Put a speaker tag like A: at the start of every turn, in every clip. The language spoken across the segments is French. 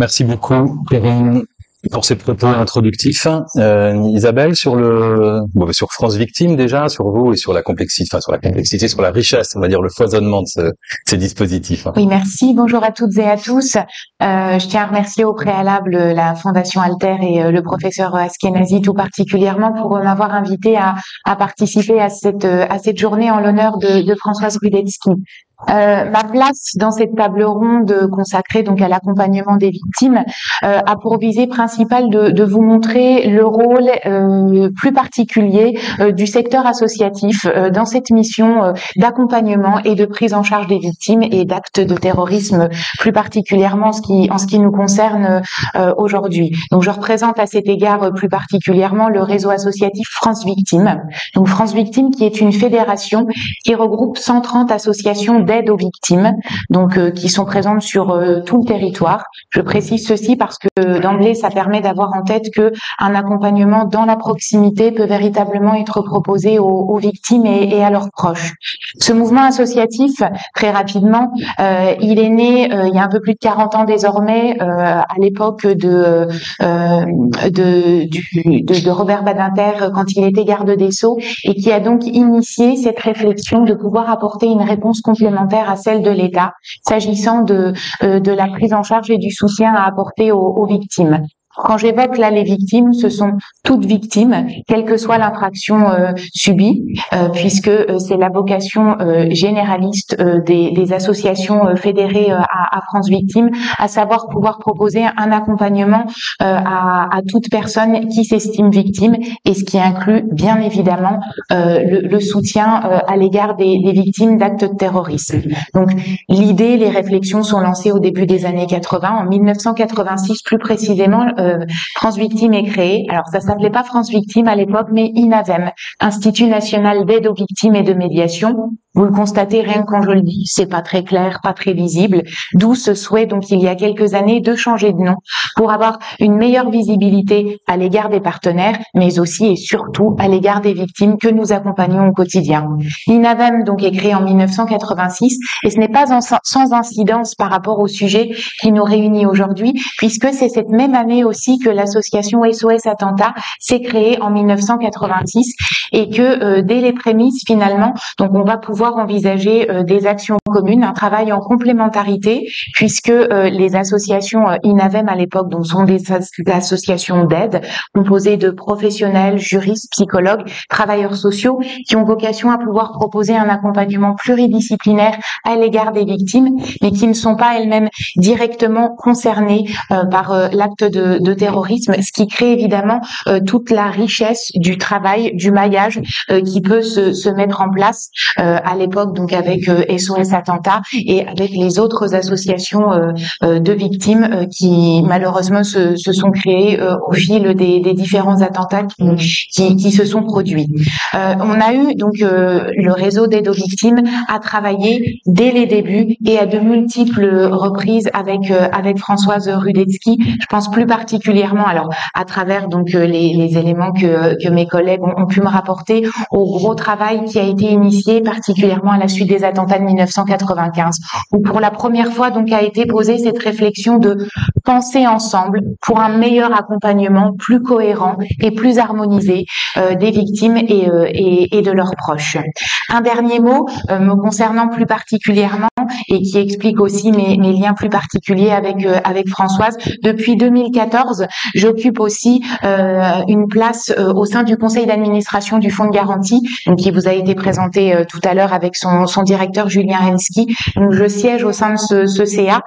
A: Merci beaucoup, Perrine, pour ces propos introductifs. Isabelle, sur France Victime déjà, sur vous et sur la complexité, sur la richesse, on va dire le foisonnement de ces dispositifs.
B: Oui, merci. Bonjour à toutes et à tous. Je tiens à remercier au préalable la Fondation Alter et le professeur Askenazi tout particulièrement pour m'avoir invité à participer à cette journée en l'honneur de Françoise Rudetsky. Ma place dans cette table ronde consacrée donc à l'accompagnement des victimes a pour visée principale de vous montrer le rôle plus particulier du secteur associatif dans cette mission d'accompagnement et de prise en charge des victimes et d'actes de terrorisme, plus particulièrement en ce qui nous concerne aujourd'hui. Donc je représente à cet égard plus particulièrement le réseau associatif France Victime. Donc France Victime qui est une fédération qui regroupe 130 associations d'aide aux victimes, donc qui sont présentes sur tout le territoire. Je précise ceci parce que d'emblée, ça permet d'avoir en tête que un accompagnement dans la proximité peut véritablement être proposé aux victimes et à leurs proches. Ce mouvement associatif, très rapidement, il est né il y a un peu plus de 40 ans désormais, à l'époque de Robert Badinter quand il était garde des Sceaux, et qui a donc initié cette réflexion de pouvoir apporter une réponse complémentaire à celle de l'État, s'agissant de la prise en charge et du soutien à apporter aux victimes. Quand j'évoque là les victimes, ce sont toutes victimes, quelle que soit l'infraction subie, puisque c'est la vocation généraliste des associations fédérées à France Victime, à savoir pouvoir proposer un accompagnement à toute personne qui s'estime victime, et ce qui inclut bien évidemment le soutien à l'égard des victimes d'actes de terrorisme. Donc l'idée, les réflexions sont lancées au début des années 80, en 1986 plus précisément. France Victime est créée. Alors ça s'appelait pas France Victime à l'époque, mais INAVEM, Institut National d'Aide aux Victimes et de Médiation. Vous le constatez rien que quand je le dis, c'est pas très clair, pas très visible. D'où ce souhait, donc il y a quelques années, de changer de nom pour avoir une meilleure visibilité à l'égard des partenaires, mais aussi et surtout à l'égard des victimes que nous accompagnons au quotidien. L'INAVEM donc est créé en 1986 et ce n'est pas sans incidence par rapport au sujet qui nous réunit aujourd'hui, puisque c'est cette même année aussi que l'association SOS Attentat s'est créée en 1986 et que dès les prémices finalement, donc on va pouvoir envisager des actions communes, un travail en complémentarité, puisque les associations INAVEM à l'époque donc sont des associations d'aide composées de professionnels, juristes, psychologues, travailleurs sociaux qui ont vocation à pouvoir proposer un accompagnement pluridisciplinaire à l'égard des victimes, mais qui ne sont pas elles-mêmes directement concernées par l'acte de terrorisme, ce qui crée évidemment toute la richesse du travail, du maillage qui peut se mettre en place à l'époque donc avec SOS Attentat et avec les autres associations de victimes qui malheureusement se sont créées au fil des différents attentats qui se sont produits. On a eu donc le réseau d'aide aux victimes à travailler dès les débuts et à de multiples reprises avec Françoise Rudetsky. Je pense plus particulièrement, alors à travers donc les éléments que mes collègues ont pu me rapporter, au gros travail qui a été initié particulièrement à la suite des attentats de 1995, où pour la première fois donc a été posée cette réflexion de penser ensemble pour un meilleur accompagnement plus cohérent et plus harmonisé des victimes et de leurs proches. Un dernier mot me concernant plus particulièrement et qui explique aussi mes liens plus particuliers avec Françoise. Depuis 2014, j'occupe aussi une place au sein du conseil d'administration du fonds de garantie, donc qui vous a été présenté tout à l'heure avec son directeur Julien Rensky. Donc je siège au sein de ce CA.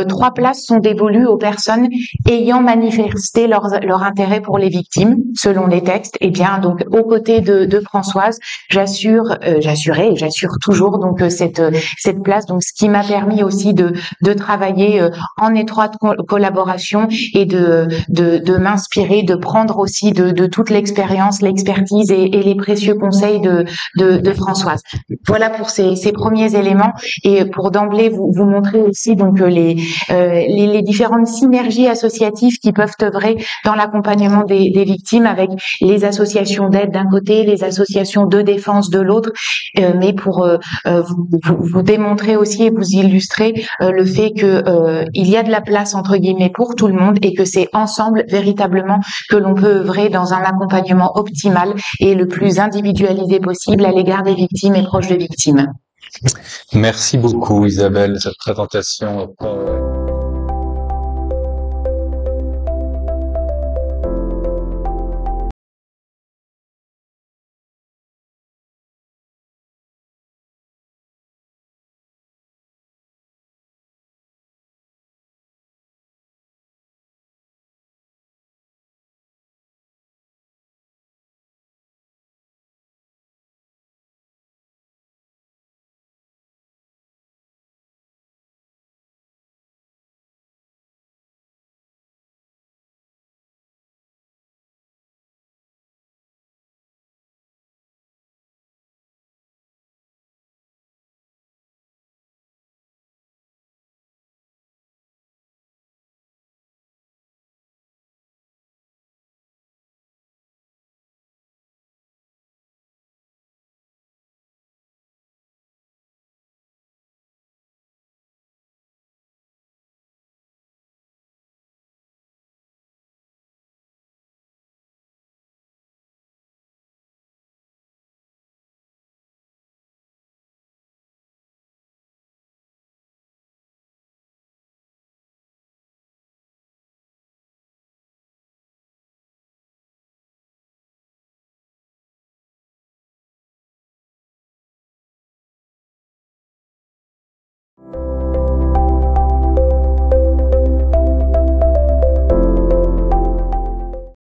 B: 3 places sont dévolues aux personnes ayant manifesté leur intérêt pour les victimes, selon les textes. Et bien donc aux côtés de Françoise, j'assurais et j'assure toujours donc cette place. Donc ce qui m'a permis aussi de travailler en étroite collaboration et de m'inspirer, de prendre aussi de toute l'expérience, l'expertise et les précieux conseils de Françoise. Voilà. voilà pour ces premiers éléments, et pour d'emblée vous montrer aussi donc les différentes synergies associatives qui peuvent œuvrer dans l'accompagnement des victimes, avec les associations d'aide d'un côté, les associations de défense de l'autre, mais pour vous démontrer aussi et vous illustrer le fait que il y a de la place entre guillemets pour tout le monde, et que c'est ensemble véritablement que l'on peut œuvrer dans un accompagnement optimal et le plus individualisé possible à l'égard des victimes et proches de victimes.
A: Merci beaucoup Isabelle, cette présentation.